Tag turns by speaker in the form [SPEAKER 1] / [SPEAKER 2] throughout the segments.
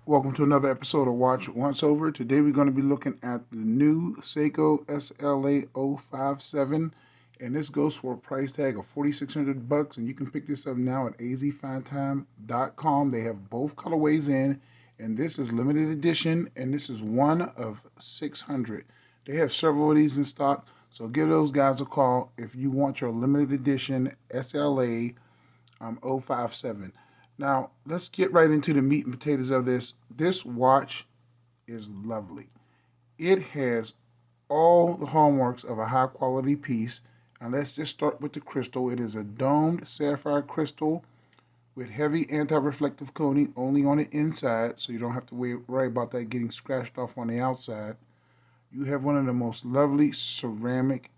[SPEAKER 1] Welcome to another episode of Watch Once Over. Today we're going to be looking at the new Seiko SLA057, and this goes for a price tag of $4,600, and you can pick this up now at azfindtime.com. They have both colorways in, and this is limited edition, and this is one of 600. They have several of these in stock, so give those guys a call if you want your limited edition SLA 057. Now, let's get right into the meat and potatoes of this. This watch is lovely. It has all the hallmarks of a high quality piece. And let's just start with the crystal. It is a domed sapphire crystal with heavy anti-reflective coating only on the inside, so you don't have to worry about that getting scratched off on the outside. You have one of the most lovely ceramic,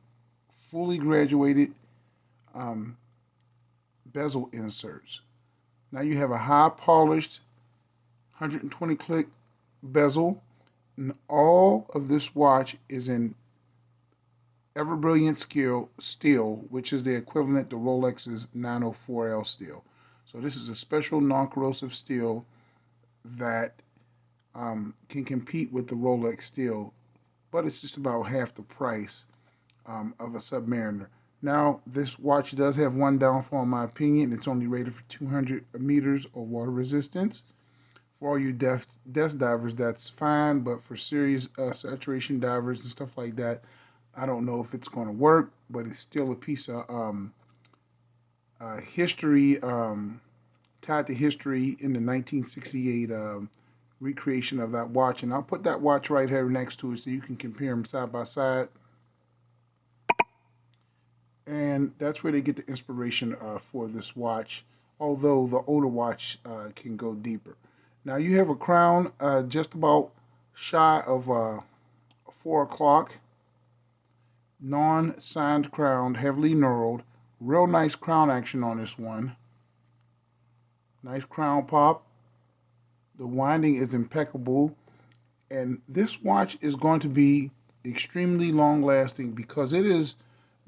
[SPEAKER 1] fully graduated bezel inserts. Now you have a high polished 120 click bezel, and all of this watch is in ever brilliant steel, which is the equivalent to Rolex's 904L steel. So this is a special non-corrosive steel that can compete with the Rolex steel, but it's just about half the price of a Submariner. Now, this watch does have one downfall in my opinion. It's only rated for 200 meters of water resistance. For all you desk divers, that's fine, but for serious saturation divers and stuff like that, I don't know if it's going to work, but it's still a piece of history, tied to history in the 1968 recreation of that watch. And I'll put that watch right here next to it so you can compare them side by side. And that's where they get the inspiration for this watch, although the older watch can go deeper. Now you have a crown just about shy of 4 o'clock, non-signed crown, heavily knurled. Real nice crown action on this one. Nice crown pop. The winding is impeccable, and this watch is going to be extremely long lasting because it is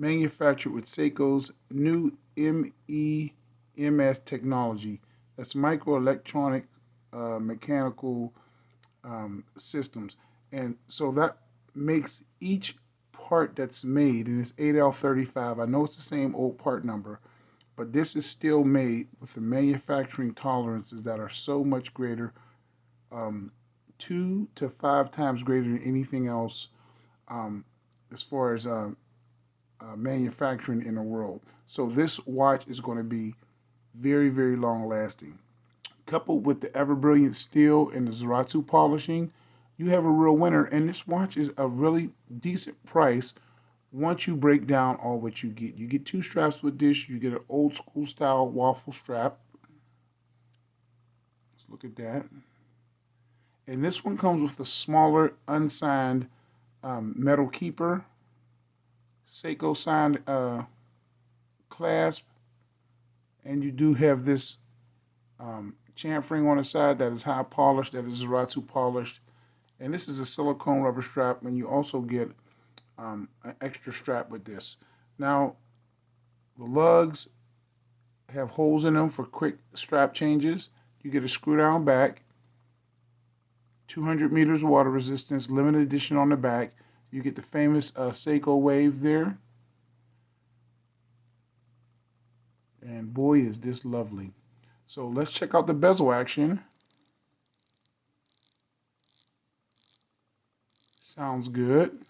[SPEAKER 1] manufactured with Seiko's new MEMS technology. That's microelectronic mechanical systems. And so that makes each part that's made, and it's 8L35. I know it's the same old part number, but this is still made with the manufacturing tolerances that are so much greater, 2 to 5 times greater than anything else as far as manufacturing in the world. So this watch is going to be very, very long lasting. Coupled with the ever brilliant steel and the Zaratsu polishing, you have a real winner. And this watch is a really decent price once you break down all what you get. You get 2 straps with this. You get an old school style waffle strap. Let's look at that. And this one comes with a smaller unsigned metal keeper, Seiko signed clasp, and you do have this chamfering on the side that is high polished, that is Zaratsu polished, and this is a silicone rubber strap, and you also get an extra strap with this. Now, the lugs have holes in them for quick strap changes. You get a screw down back, 200 meters water resistance, limited edition on the back. You get the famous Seiko wave there. And boy, is this lovely. So let's check out the bezel action. Sounds good.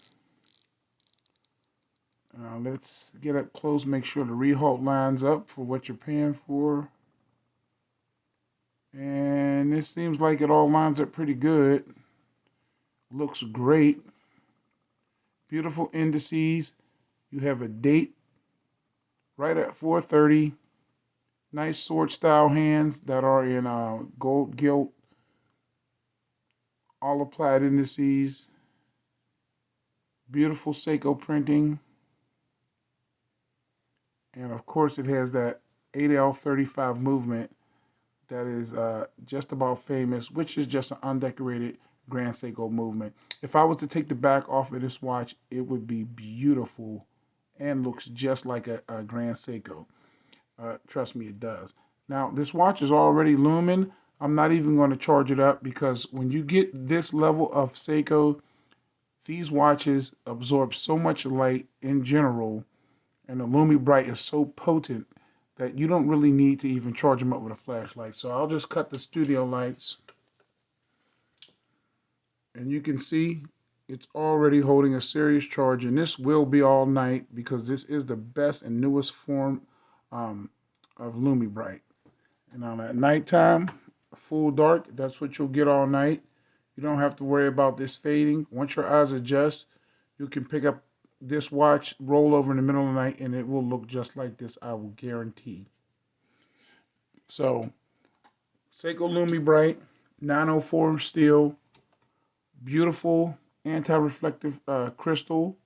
[SPEAKER 1] Let's get up close, make sure the re-halt lines up for what you're paying for. And it seems like it all lines up pretty good. Looks great. Beautiful indices. You have a date right at 4:30. Nice sword style hands that are in gold gilt. All applied indices. Beautiful Seiko printing. And of course it has that 8L35 movement that is just about famous, which is just an undecorated Grand Seiko movement. If I was to take the back off of this watch, it would be beautiful and looks just like a Grand Seiko. Trust me, it does. Now, this watch is already lumen. I'm not even going to charge it up because when you get this level of Seiko, these watches absorb so much light in general, and the Lumi Bright is so potent that you don't really need to even charge them up with a flashlight. So I'll just cut the studio lights, and you can see it's already holding a serious charge, and this will be all night because this is the best and newest form of Lumi Bright. And on at nighttime, full dark, that's what you'll get all night. You don't have to worry about this fading. Once your eyes adjust, you can pick up this watch, roll over in the middle of the night, and it will look just like this, I will guarantee. So, Seiko Lumi Bright, 904 steel, beautiful anti-reflective crystal.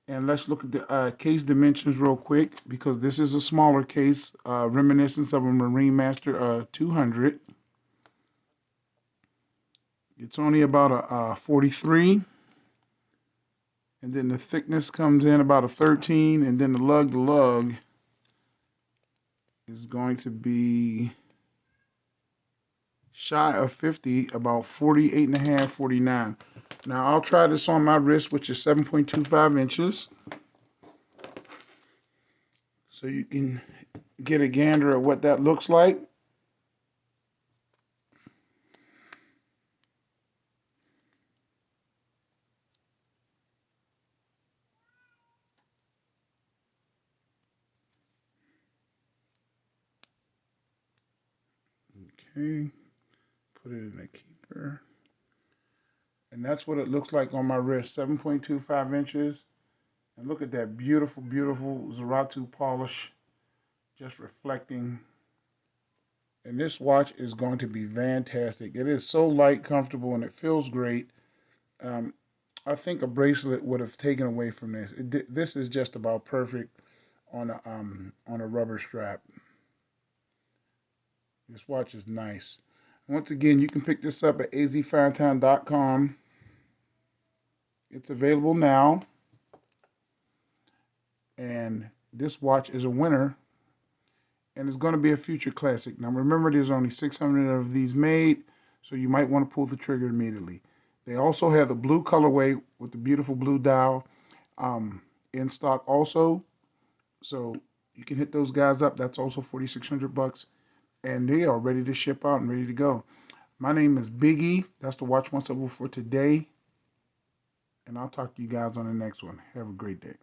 [SPEAKER 1] And let's look at the case dimensions real quick because this is a smaller case, reminiscent of a Marine Master 200. It's only about a 43. And then the thickness comes in about a 13. And then the lug is going to be shy of 50, about 48 and a half, 49. Now I'll try this on my wrist, which is 7.25 inches. So you can get a gander at what that looks like. Okay, put it in a keeper. And that's what it looks like on my wrist, 7.25 inches. And look at that beautiful, beautiful Zeratu polish just reflecting. And this watch is going to be fantastic. It is so light, comfortable, and it feels great. I think a bracelet would have taken away from this. This is just about perfect on a rubber strap. This watch is nice. Once again, you can pick this up at azfinetown.com. It's available now. And this watch is a winner. And it's going to be a future classic. Now remember, there's only 600 of these made, so you might want to pull the trigger immediately. They also have the blue colorway with the beautiful blue dial in stock also. So you can hit those guys up. That's also 4,600 bucks. And they are ready to ship out and ready to go. My name is Biggie. That's the Watch Once Over for today. And I'll talk to you guys on the next one. Have a great day.